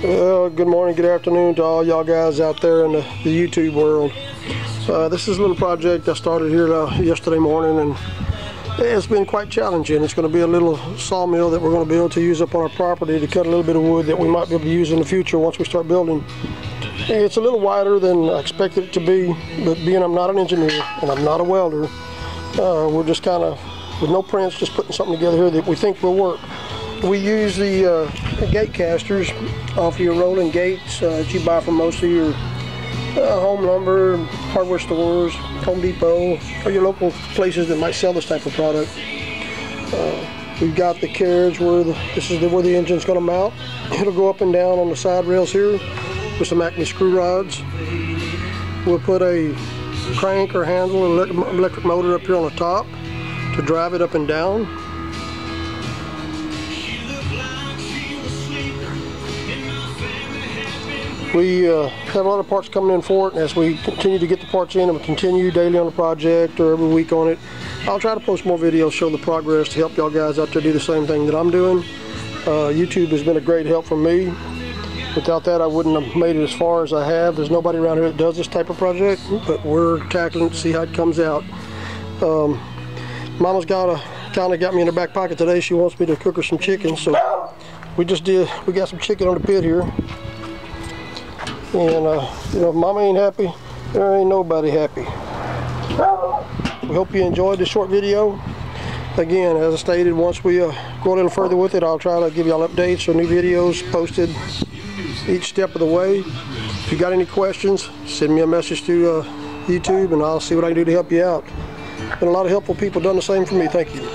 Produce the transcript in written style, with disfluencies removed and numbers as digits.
Well, good morning, good afternoon to all y'all guys out there in the YouTube world. This is a little project I started here yesterday morning, and it's been quite challenging. It's going to be a little sawmill that we're going to build to use up on our property to cut a little bit of wood that we might be able to use in the future once we start building. It's a little wider than I expected it to be, but being I'm not an engineer and I'm not a welder, we're just kind of, with no prints, just putting something together here that we think will work. We use the gate casters off your rolling gates that you buy from most of your home lumber, hardware stores, Home Depot, or your local places that might sell this type of product. We've got the carriage where where the engine's going to mount. It'll go up and down on the side rails here with some Acme screw rods. We'll put a crank or handle, electric motor up here on the top to drive it up and down. We have a lot of parts coming in for it, and as we continue to get the parts in and we continue daily on the project or every week on it, I'll try to post more videos, show the progress to help y'all guys out there do the same thing that I'm doing. YouTube has been a great help for me. Without that, I wouldn't have made it as far as I have. There's nobody around here that does this type of project, but we're tackling it to see how it comes out. Mama's kind of got me in her back pocket today. She wants me to cook her some chicken, so we got some chicken on the pit here. And you know, if Mama ain't happy, there ain't nobody happy. We hope you enjoyed this short video. Again, as I stated, once we go a little further with it, I'll try to give y'all updates or new videos posted each step of the way. If you got any questions, send me a message through YouTube and I'll see what I can do to help you out. Been a lot of helpful people done the same for me. Thank you.